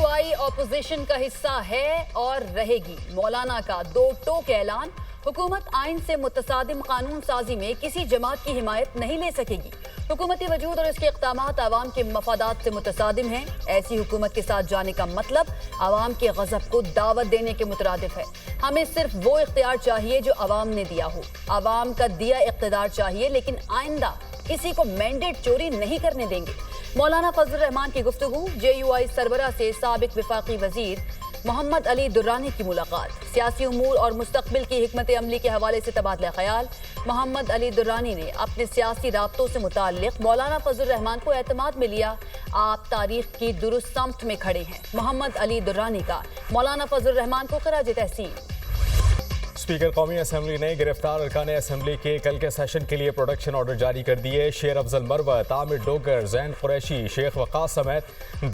JUI opposition का हिस्सा है और रहेगी। मौलाना का दो टोक ऐलान। हुकूमत आइन से मुतसादिम कानून साजी में किसी जमात की हिमायत नहीं ले सकेगी। हुकूमती वजूद और इसके इक़दामात आवाम के मफादात से मुतसादिम हैं। ऐसी हुकूमत के साथ जाने का मतलब आवाम के गज़ब को दावत देने के मुतरादिफ है। हमें सिर्फ वो इख्तियार चाहिए जो आवाम ने दिया हो। आवाम का दिया इख्तियार चाहिए, लेकिन आइंदा किसी को मैंडेट चोरी नहीं करने देंगे। मौलाना फजल रहमान की गुफ्तगू। JUI सरबरा से साबिक विफाकी वजीर मोहम्मद अली दुर्रानी की मुलाकात। सियासी उमूर और मुस्तकबिल की हिकमत अमली के हवाले से तबादला ख्याल। मोहम्मद अली दुर्रानी ने अपने सियासी राब्तों से मुताल्लिक मौलाना फजल रहमान को एतमाद में लिया। आप तारीख की दुरुस्त समत में खड़े हैं। मोहम्मद अली दुर्रानी का मौलाना फजल रहमान को खराज तहसीन। स्पीकर कौमी असम्बली ने गिरफ्तार अरकान असम्बली के कल के सेशन के लिए प्रोडक्शन ऑर्डर जारी कर दिए। शेर अफजल मरवत, आमिर डोगर, जैन कुरैशी, शेख वक़ास समेत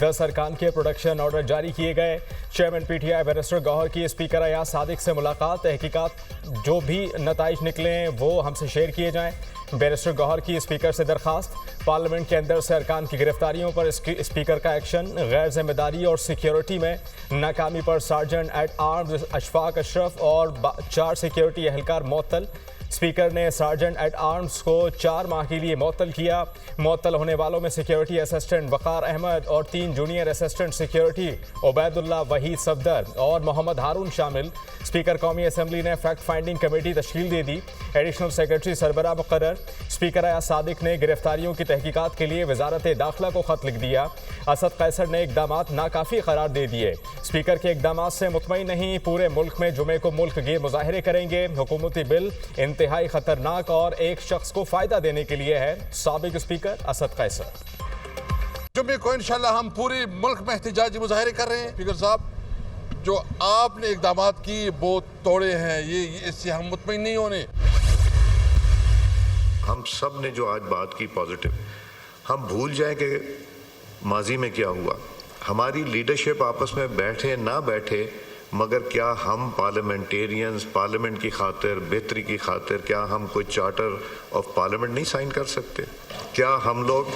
10 अरकान के प्रोडक्शन ऑर्डर जारी किए गए। चेयरमैन PTI बैरिस्टर गौहर की स्पीकर अयाज सादिक से मुलाकात। तहकीकात जो भी नताइज निकलें वो हमसे शेयर किए जाएँ। बैरिस्टर गौहर की स्पीकर से दरखास्त। पार्लियामेंट के अंदर से अरकान की गिरफ्तारियों पर स्पीकर का एक्शन। गैर जिम्मेदारी और सिक्योरिटी में नाकामी पर sergeant at arms Ashfaq Ashraf और 4 सिक्योरिटी एहलकार मुअत्तल। स्पीकर ने सार्जेंट एट आर्म्स को 4 माह के लिए मुअत्तल किया। मुअत्तल होने वालों में सिक्योरिटी असिस्टेंट वक़ार अहमद और 3 junior assistant security Ubaidullah, Waheed Safdar और मोहम्मद हारून शामिल। स्पीकर कौमी असम्बली ने फैक्ट फाइंडिंग कमेटी तश्कील दे दी। एडिशनल सेक्रेटरी सरबराह मुकर्रर। स्पीकर अयाज सादिक ने गिरफ्तारियों की तहकीकात के लिए वजारत दाखिला को खत लिख दिया। असद कैसर ने इकदामात नाकाफी करार दे दिए। स्पीकर के इकदामात से मुतमईन नहीं, पूरे मुल्क में जुमे को मुल्क गे मुजाहरे करेंगे। हुकूमती बिल इंतहाई खतरनाक और एक शख्स को फायदा देने के लिए है। साबिक स्पीकर असद कैसर। जुमे को इंशाल्लाह हम पूरे मुल्क में एहतजाजी मुजाहरे कर रहे हैं। स्पीकर साहब, जो आपने इकदामात की वो तोड़े हैं, ये इससे हम मुतमईन नहीं होने। हम सब ने जो आज बात की पॉजिटिव, हम भूल जाएं कि माजी में क्या हुआ। हमारी लीडरशिप आपस में बैठे ना बैठे, मगर क्या हम पार्लियामेंटेरियंस पार्लियामेंट की खातिर, बेहतरी की खातिर, क्या हम कोई चार्टर ऑफ पार्लियामेंट नहीं साइन कर सकते? क्या हम लोग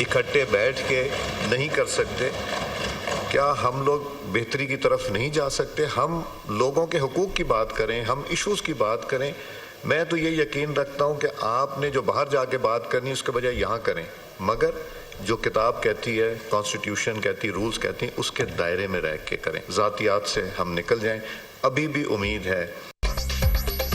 इकट्ठे बैठ के नहीं कर सकते? क्या हम लोग बेहतरी की तरफ नहीं जा सकते? हम लोगों के हुकूक की बात करें, हम इश्यूज़ की बात करें। मैं तो ये यकीन रखता हूँ कि आपने जो बाहर जाके बात करनी उसके बजाय यहाँ करें, मगर जो किताब कहती है, कॉन्स्टिट्यूशन कहती है, रूल्स कहती हैं, उसके दायरे में रह के करें। ज़ातियात से हम निकल जाएं। अभी भी उम्मीद है।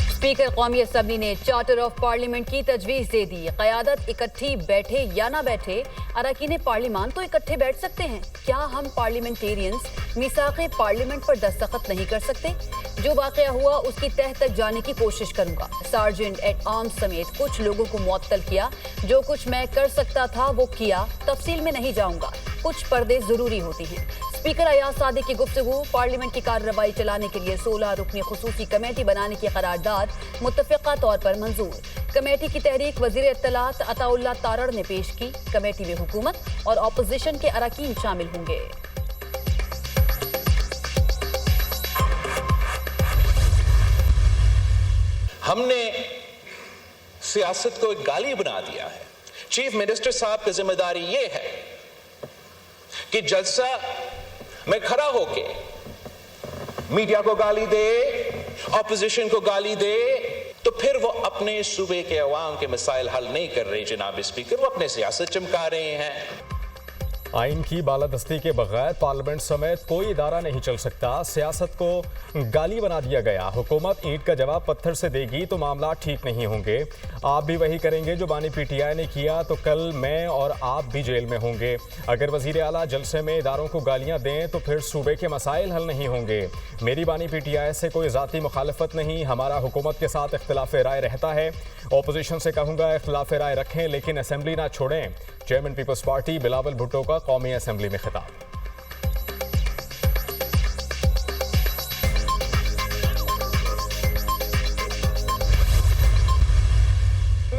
स्पीकर कौमी असम्बली ने चार्टर ऑफ पार्लियामेंट की तजवीज़ दे दी। क़यादत इकट्ठी बैठे या ना बैठे, अरकान पार्लियामान तो इकट्ठे बैठ सकते हैं। क्या हम पार्लियामेंटेरियंस मीसाक़े पार्लियामेंट पर दस्तखत नहीं कर सकते? जो वाक़या हुआ उसकी तह तक जाने की कोशिश करूंगा। सार्जेंट एट आर्म्स समेत कुछ लोगों को मुअत्तल किया। जो कुछ मैं कर सकता था वो किया। तफसील में नहीं जाऊंगा, कुछ पर्दे जरूरी होती हैं। स्पीकर अयाज सादिक की गुफ्तगू। पार्लियामेंट की कार्रवाई चलाने के लिए 16 रुकनी खुसूसी कमेटी बनाने की करारदाद मुत्तफ़िक़ा तौर पर मंजूर। कमेटी की तहरीक वज़ीर इत्तलात अताउल्लाह तारड़ ने पेश की। कमेटी में हुकूमत और अपोजिशन के अरकान शामिल होंगे। हमने सियासत को एक गाली बना दिया है। चीफ मिनिस्टर साहब की जिम्मेदारी यह है कि जलसा में खड़ा होके मीडिया को गाली दे, ऑपोजिशन को गाली दे, तो फिर वो अपने सूबे के अवाम के मसाइल हल नहीं कर रहे जनाब स्पीकर, वो अपने सियासत चमका रहे हैं। आइन की बालादस्ती के बगैर पार्लियामेंट समेत कोई इदारा नहीं चल सकता। सियासत को गाली बना दिया गया। हुकूमत ईंट का जवाब पत्थर से देगी तो मामला ठीक नहीं होंगे। आप भी वही करेंगे जो बानी PTI ने किया तो कल मैं और आप भी जेल में होंगे। अगर वजीर आला जलसे में इदारों को गालियां दें तो फिर सूबे के मसाइल हल नहीं होंगे। मेरी बानी PTI से कोई ज़ाती मुखालफत नहीं। हमारा हुकूमत के साथ इख्तिलाफ राय रहता है। अपोजिशन से कहूँगा इख्तिलाफ राय रखें, लेकिन असम्बली ना छोड़ें। Chairman peoples party Bilawal Bhutto का कौमी असम्बली में खिताब।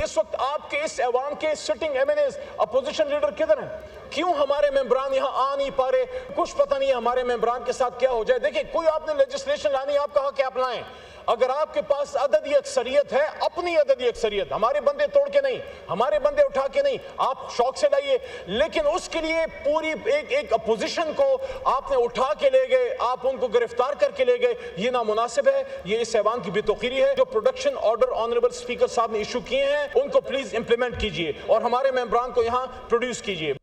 इस वक्त आपके इस ऐवान के सिटिंग MNAs अपोजिशन लीडर किधर हैं? क्यों हमारे मेंबरान यहाँ आ नहीं पा रहे, कुछ पता नहीं है हमारे मेंबरान के साथ क्या हो जाए। देखिए, कोई आपने लेजिस्लेशन लानी, आप कहा कि आप लाएं। अगर आपके पास अददी अक्सरियत है, अपनी अददी अक्सरियत, हमारे बंदे तोड़ के नहीं, हमारे बंदे उठा के नहीं, आप शौक से लाइए, लेकिन उसके लिए पूरी एक अपोजिशन को आपने उठा के ले गए, आप उनको गिरफ्तार करके ले गए, ये नामुनासिब है, ये इस ऐवान की बेतौकीरी है। जो प्रोडक्शन ऑर्डर ऑनरेबल स्पीकर साहब ने इशू किए हैं, उनको प्लीज इंप्लीमेंट कीजिए और हमारे मेंबरान को यहाँ प्रोड्यूस कीजिए।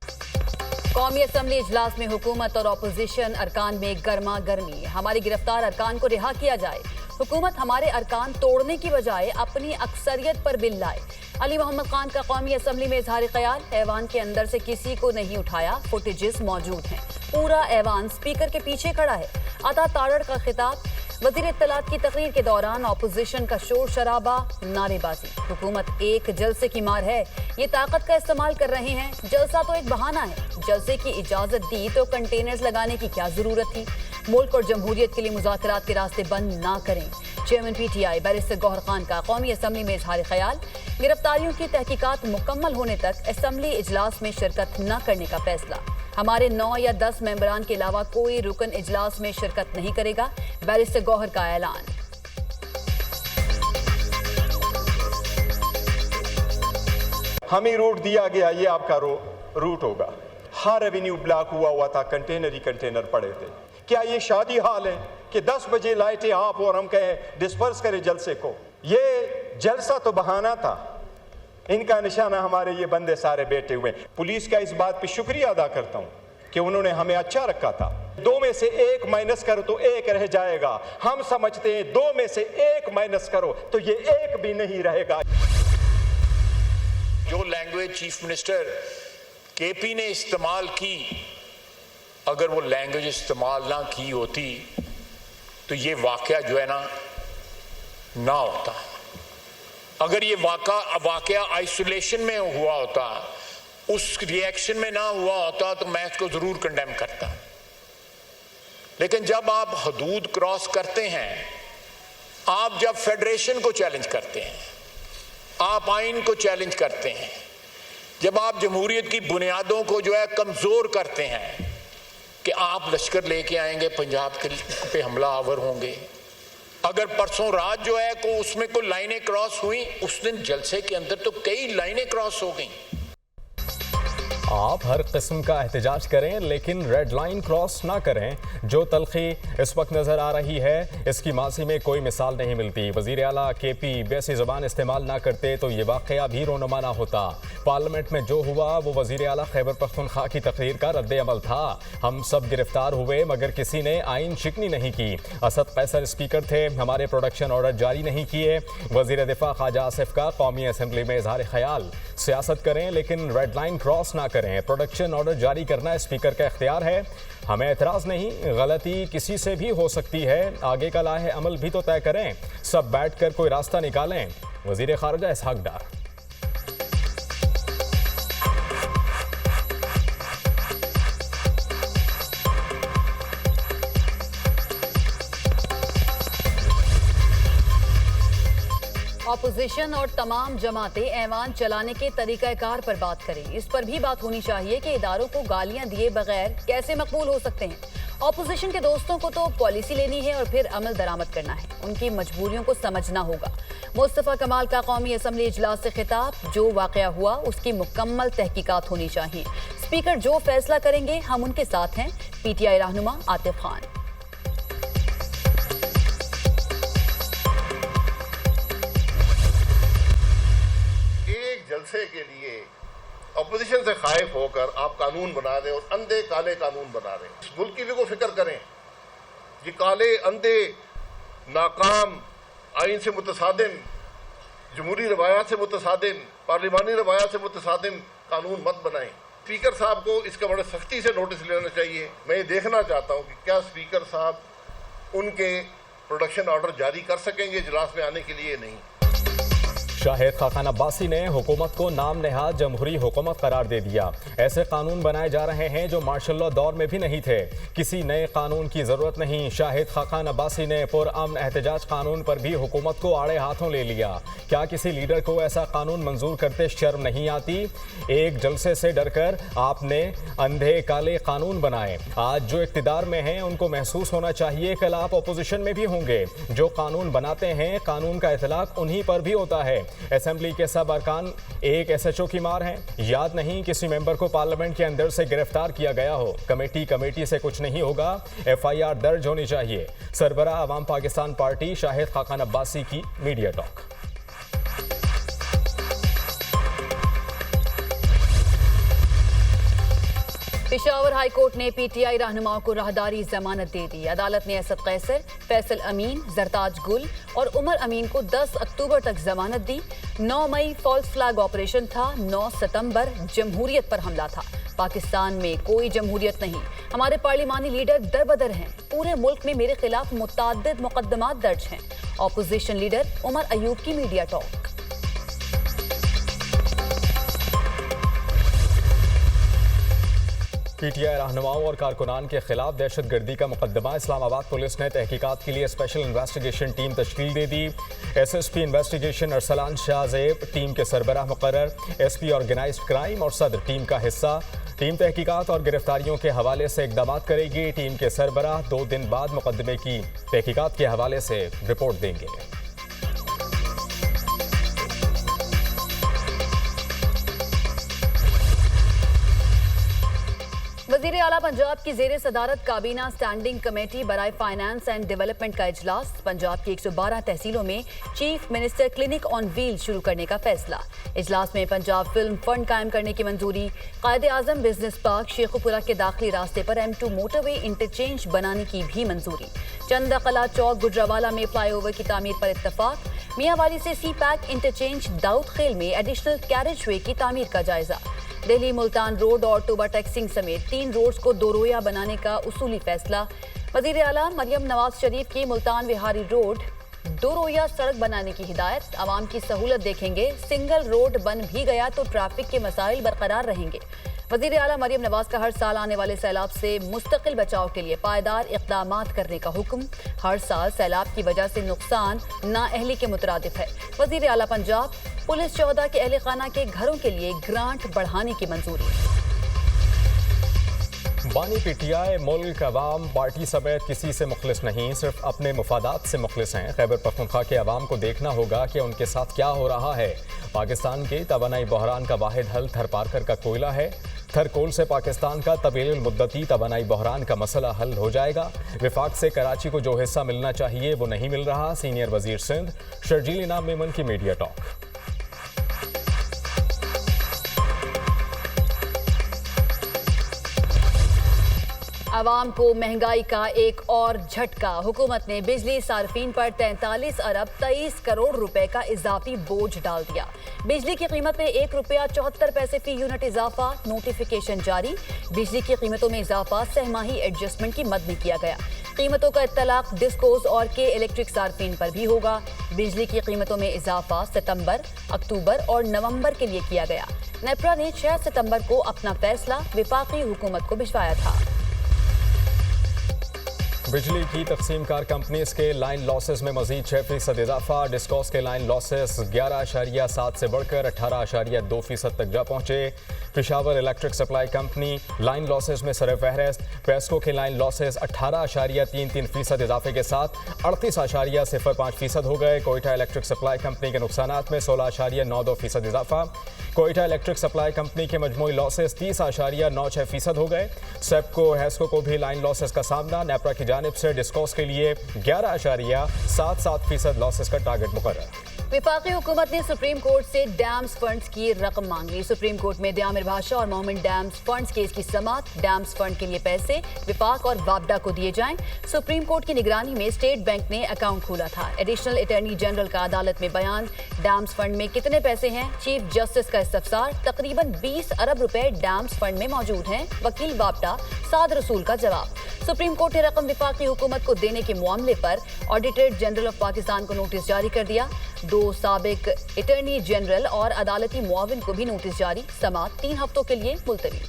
कौमी असम्बली इजलास में हुकूमत और अपोजिशन अरकान में गर्मा गर्मी। हमारी गिरफ्तार अरकान को रिहा किया जाए। हुकूमत हमारे अरकान तोड़ने की बजाय अपनी अक्सरियत पर बिल लाए। अली मोहम्मद खान का कौमी असम्बली में इजहार ख्याल। ऐवान के अंदर से किसी को नहीं उठाया, फुटेजेस मौजूद हैं। पूरा ऐवान स्पीकर के पीछे खड़ा है। अता ताड़ड़ का खिताब। वजीर इत्तलात की तकरीर के दौरान अपोजिशन का शोर शराबा, नारेबाजी। हुकूमत एक जलसे की मार है, ये ताकत का इस्तेमाल कर रहे हैं। जलसा तो एक बहाना है, जलसे की इजाजत दी तो कंटेनर्स लगाने की क्या जरूरत थी। मुल्क और जमहूरियत के लिए मुज़ाकरात के रास्ते बंद ना करें। Chairman PTI barrister Gohar Khan का कौमी असम्बली में इजहार ख्याल। गिरफ्तारियों की तहकीकात मुकम्मल होने तक असम्बली इजलास में शिरकत न करने का फैसला। हमारे 9 या 10 मेंबरान के अलावा कोई रुकन इजलास में शिरकत नहीं करेगा, बैरिस्टर गौहर का ऐलान। हमें रूट दिया गया, ये आपका रूट होगा। हर एवेन्यू ब्लॉक हुआ था, कंटेनर ही कंटेनर पड़े थे। क्या ये शादी हाल है कि 10 बजे लाइटें आप और हम कहें डिस्पर्स करें जलसे को? ये जलसा तो बहाना था, इनका निशाना हमारे ये बंदे सारे बैठे हुए। पुलिस का इस बात पे शुक्रिया अदा करता हूँ कि उन्होंने हमें अच्छा रखा था। 2 में से 1 माइनस करो तो 1 रह जाएगा। हम समझते हैं 2 में से 1 माइनस करो तो ये 1 भी नहीं रहेगा। जो लैंग्वेज चीफ मिनिस्टर KP ने इस्तेमाल की, अगर वो लैंग्वेज इस्तेमाल ना की होती तो ये वाकया जो है ना होता। अगर ये वाकया आइसोलेशन में हुआ होता, उस रिएक्शन में ना हुआ होता, तो मैं इसको जरूर कंडेम करता। लेकिन जब आप हदूद क्रॉस करते हैं, आप जब फेडरेशन को चैलेंज करते हैं, आप आइन को चैलेंज करते हैं, जब आप जमहूरियत की बुनियादों को जो है कमजोर करते हैं कि आप लश्कर लेके आएंगे, पंजाब के पे हमला आवर होंगे। अगर परसों रात जो है को उसमें कोई लाइनें क्रॉस हुई, उस दिन जलसे के अंदर तो कई लाइनें क्रॉस हो गई। आप हर किस्म का एहतजाज करें लेकिन रेड लाइन क्रॉस ना करें। जो तलखी इस वक्त नज़र आ रही है, इसकी माजी में कोई मिसाल नहीं मिलती। वज़ीर आला KP वैसी ज़बान इस्तेमाल ना करते तो ये वाक़या भी रोनुमा ना होता। पार्लियामेंट में जो हुआ वो वज़ीर आला खैबर पख्तूनख्वा की तकरीर का रद्द अमल था। हम सब गिरफ्तार हुए मगर किसी ने आइन शिकनी नहीं की। असद कैसर स्पीकर थे, हमारे प्रोडक्शन ऑर्डर जारी नहीं किए। वज़ीर दिफा ख्वाजा आसिफ का कौमी असम्बली में इजहार ख्याल। सियासत करें लेकिन रेड लाइन क्रॉस ना करें। प्रोडक्शन ऑर्डर जारी करना स्पीकर का इख्तियार है, हमें एतराज़ नहीं। गलती किसी से भी हो सकती है, आगे का लाहे अमल भी तो तय करें। सब बैठ कर कोई रास्ता निकालें। वज़ीर खारजा इसहाक डार। अपोजिशन और तमाम जमातें ऐवान चलाने के तरीक़ाकार पर बात करें। इस पर भी बात होनी चाहिए कि इदारों को गालियां दिए बगैर कैसे मकबूल हो सकते हैं। अपोजिशन के दोस्तों को तो पॉलिसी लेनी है और फिर अमल दरामद करना है, उनकी मजबूरियों को समझना होगा। मुस्तफ़ा कमाल का कौमी असम्बली इजलास से खिताब। जो वाक़या हुआ उसकी मुकम्मल तहकीकात होनी चाहिए। स्पीकर जो फैसला करेंगे हम उनके साथ हैं। PTI रहनुमा आतिफ खान। जलसे के लिए अपोजिशन से खाइफ होकर आप कानून बना रहे और अंधे काले कानून बना रहे हैं। इस मुल्क की भी को फिक्र करें। ये काले अंधे नाकाम आइन से मुतसादिम, जमहूरी रवायात से मुतसादिम, पार्लिमानी रवायात से मुतसादिम कानून मत बनाएं। स्पीकर साहब को इसका बड़े सख्ती से नोटिस लेना चाहिए। मैं ये देखना चाहता हूँ कि क्या स्पीकर साहब उनके प्रोडक्शन ऑर्डर जारी कर सकेंगे इजलास में आने के लिए। नहीं। शाहिद खाकान अब्बासी ने हुकूमत को नाम नेहाद जमहूरी हुकूमत करार दे दिया। ऐसे कानून बनाए जा रहे हैं जो मार्शल लॉ दौर में भी नहीं थे। किसी नए कानून की जरूरत नहीं। शाहिद खाकान अब्बासी ने पुरअमन एहतजाज कानून पर भी हुकूमत को आड़े हाथों ले लिया। क्या किसी लीडर को ऐसा कानून मंजूर करते शर्म नहीं आती? एक जलसे से डरकर आपने अंधे काले कानून बनाए। आज जो इक्तिदार में हैं उनको महसूस होना चाहिए कल आप अपोजिशन में भी होंगे। जो कानून बनाते हैं कानून का इतलाक उन्हीं पर भी होता है। असेंबली के सब अरकान एक SHO की मार हैं। याद नहीं किसी मेंबर को पार्लियामेंट के अंदर से गिरफ्तार किया गया हो। कमेटी से कुछ नहीं होगा। FIR दर्ज होनी चाहिए। सरबराह अवाम पाकिस्तान पार्टी शाहिद खाकान अब्बासी की media talk. Peshawar high court ने PTI रहनुमाओं को राहदारी जमानत दे दी। अदालत ने असद कैसर, फैसल अमीन, जरताज गुल और उमर अमीन को 10 अक्टूबर तक जमानत दी। 9 मई फॉल्स फ्लैग ऑपरेशन था। 9 सितंबर जमहूरियत पर हमला था। पाकिस्तान में कोई जमहूरियत नहीं। हमारे पार्लिमानी लीडर दरबदर हैं। पूरे मुल्क में मेरे खिलाफ मुतअद्दिद मुकदमात दर्ज हैं। ऑपोजिशन लीडर उमर अयूब की मीडिया टॉक। PTI रहनुमाओं और कारकुनान के खिलाफ दहशतगर्दी का मुकदमा। इस्लामाबाद पुलिस ने तहकीकात के लिए स्पेशल इन्वेस्टिगेशन टीम तश्कील दे दी। SSP investigation Arsalan Shahzeb team के सरबराह मुकर्रर। SP ऑर्गेनाइज्ड क्राइम और सदर टीम का हिस्सा। टीम तहकीकात और गिरफ्तारियों के हवाले से इकदाम करेगी। टीम के सरबराह 2 दिन बाद मुकदमे की तहकीकात के हवाले से रिपोर्ट देंगे। वज़ीर आला पंजाब की ज़ेरे सदारत काबीना स्टैंडिंग कमेटी बराए फाइनेंस एंड डेवलपमेंट का इजलास। पंजाब की 112 तहसीलों में chief minister clinic on wheel शुरू करने का फैसला। इजलास में पंजाब फिल्म फंड कायम करने की मंजूरी। कायदे आजम बिजनेस पार्क शेखुपुरा के दाखिली रास्ते पर M2 मोटरवे इंटरचेंज बनाने की भी मंजूरी। चंदा कला चौक गुजरावाला में फ्लाईओवर की तामीर पर इत्तफाक। मियांवाली से CPAC इंटरचेंज दाऊद खेल में एडिशनल कैरेज वे की तामीर का जायजा। दिल्ली मुल्तान रोड और टोबा टैक्सिंग समेत 3 रोड्स को 2 रोया बनाने का उसूली फैसला। वजीर आला मरियम नवाज शरीफ की मुल्तान विहारी रोड 2 रोया सड़क बनाने की हिदायत। आवाम की सहूलत देखेंगे। सिंगल रोड बन भी गया तो ट्रैफिक के मसाइल बरकरार रहेंगे। वजीर आला मरियम नवाज का हर साल आने वाले सैलाब से मुस्तकिल बचाव के लिए पायदार इक़दामात करने का हुक्म। हर साल सैलाब की वजह से नुकसान नाअहली के मुतरादिफ है। वजीर आला पंजाब पुलिस शोहदा के अहले खाना के घरों के लिए ग्रांट बढ़ाने की मंजूरी। बानी PTI मुल्क अवाम पार्टी समेत किसी से मुखलिस नहीं, सिर्फ अपने मुफादात से मुखलिस हैं। खैबर पख्तूनख्वा के अवाम को देखना होगा कि उनके साथ क्या हो रहा है। पाकिस्तान के तवानाई बहरान का वाहिद हल थर पारकर का कोयला है। थर कोल से पाकिस्तान का तवील मुद्दती तवानाई बहरान का मसला हल हो जाएगा। विफाक से कराची को जो हिस्सा मिलना चाहिए वो नहीं मिल रहा। सीनियर वजीर सिंध शर्जील इनाम मेमन की मीडिया टॉक। आवाम को महंगाई का एक और झटका। हुकूमत ने बिजली सार्फिन पर 43 अरब 23 करोड़ रुपए का इजाफी बोझ डाल दिया। बिजली की कीमत में ₹1.74 फी यूनिट इजाफा। नोटिफिकेशन जारी। बिजली की कीमतों में इजाफा सहमाही एडजस्टमेंट की मद में किया गया। कीमतों का इत्तलाक डिस्कोस और के इलेक्ट्रिक सार्फिन पर भी होगा। बिजली की कीमतों में इजाफा सितंबर, अक्टूबर और नवंबर के लिए किया गया। नेपरा ने 6 सितंबर को अपना फैसला विफाकी हुकूमत को भिजवाया था। बिजली की तकसीमकार कंपनीज के लाइन लॉसेस में मजीद 6% इजाफा। डिस्कॉस के लाइन लॉसेस 11.7 से बढ़कर 18.2% तक जा पहुंचे। Peshawar electric supply company line losses में सरफहरिस्त। पेस्को के लाइन लॉसेस 18.33% इजाफे के साथ 38.05% हो गए। कोयटा इलेक्ट्रिक सप्लाई कंपनी के नुकसानात में 16.92% इजाफा। कोयटा इलेक्ट्रिक सप्लाई कंपनी के मजमूई लॉसेस 30.96% हो गए। सेप्को हैस्को को भी लाइन लॉसेस का सामना। नेपरा की जानिब से डिस्कॉस के लिए 11.77% लॉसेस का टारगेट मुकर्रर। विफाकी हुकूमत ने सुप्रीम कोर्ट से डैम्स फंड्स की रकम मांग ली। सुप्रीम कोर्ट में दियामिर भाषा और मोहम्मद डैम्स फंड्स केस की समाअत। डैम्स फंड के लिए पैसे विफाक और वापडा को दिए जाएं। सुप्रीम कोर्ट की निगरानी में स्टेट बैंक ने अकाउंट खोला था। एडिशनल अटॉर्नी जनरल का अदालत में बयान। डैम्स फंड में कितने पैसे हैं? चीफ जस्टिस का इस्तफसार। तकरीबन 20 अरब रुपए डैम्स फंड में मौजूद हैं। वकील वापडा साद रसूल का जवाब। सुप्रीम कोर्ट ने रकम विफाकी हुकूमत को देने के मामले पर ऑडिटर जनरल ऑफ पाकिस्तान को नोटिस जारी कर दिया। 2 दो साबिक अटॉर्नी जनरल और अदालती मुआविन को भी नोटिस जारी। समाअत 3 हफ्तों के लिए मुलतवी।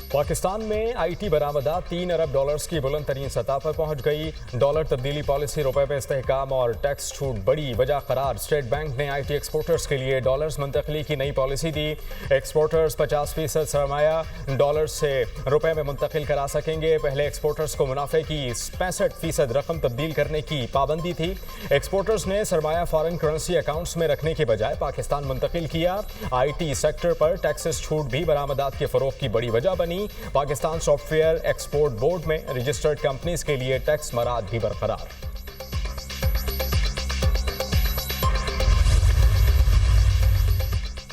पाकिस्तान में आईटी बरामदात 3 अरब डॉलर्स की बुलंद तरीन सतह पर पहुंच गई। डॉलर तब्दीली पॉलिसी, रुपए पे इस्तेहकाम और टैक्स छूट बड़ी वजह करार। स्टेट बैंक ने आईटी एक्सपोर्टर्स के लिए डॉलर्स मुंतकली की नई पॉलिसी दी। एक्सपोर्टर्स 50% सरमाया डॉलर्स से रुपए में मुंतकिल करा सकेंगे। पहले एक्सपोर्टर्स को मुनाफे की 65% रकम तब्दील करने की पाबंदी थी। एक्सपोर्टर्स ने सरमाया फॉरेन करेंसी अकाउंट्स में रखने के बजाय पाकिस्तान मुंतकिल किया। आईटी सेक्टर पर टैक्सेस छूट भी बरामदात के फरोग की बड़ी वजह बनी। पाकिस्तान सॉफ्टवेयर एक्सपोर्ट बोर्ड में रजिस्टर्ड कंपनीज के लिए टैक्स मराद भी बरकरार।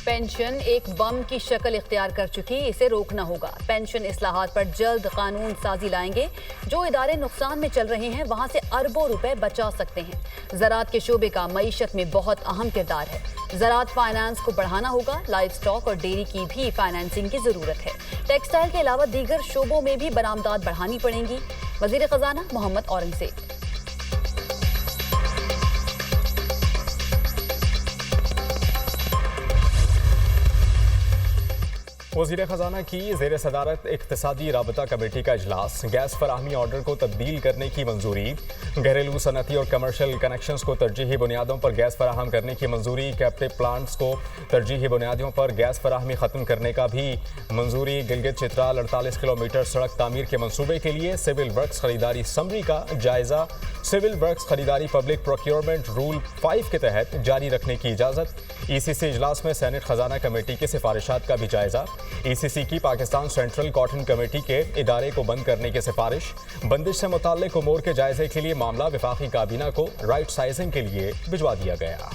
पेंशन एक बम की शक्ल इख्तियार कर चुकी, इसे रोकना होगा। पेंशन इस्लाहात पर जल्द कानून साजी लाएंगे। जो इदारे नुकसान में चल रहे हैं वहां से अरबों रुपए बचा सकते हैं। ज़राअत के शोबे का मईशत में बहुत अहम किरदार है। ज़राअत फाइनेंस को बढ़ाना होगा। लाइव स्टॉक और डेयरी की भी फाइनेंसिंग की जरूरत है। टेक्सटाइल के अलावा दीगर शोबों में भी बरामदात बढ़ानी पड़ेंगी। वजीर खजाना मोहम्मद औरंगजेब। वज़ीर ख़जाना की ज़ेर सदारत इक़्तिसादी राबता कमेटी का इजलास। गैस फराहमी ऑर्डर को तब्दील करने की मंजूरी। घरेलू सनती और कमर्शल कनेक्शंस को तरजीही बुनियादों पर गैस फराहम करने की मंजूरी। कैप्टिव प्लांट्स को तरजीही बुनियादों पर गैस फराहमी ख़त्म करने का भी मंजूरी। गिलगित चित्राल 48 किलोमीटर सड़क तामीर के मनसूबे के लिए सिविल वर्क्स खरीदारी समरी का जायज़ा। सिविल वर्क्स खरीदारी पब्लिक प्रोक्योरमेंट रूल 5 के तहत जारी रखने की इजाज़त। ECC इजलास में सेनेट खजाना कमेटी की सिफारिशात का भी जायज़ा। ECC की पाकिस्तान सेंट्रल कॉटन कमेटी के इदारे को बंद करने की सिफारिश। बंदिश से मुताल्लिक उमूर के जायजे के लिए मामला वफाकी काबीना को राइट साइजिंग के लिए भिजवा दिया गया।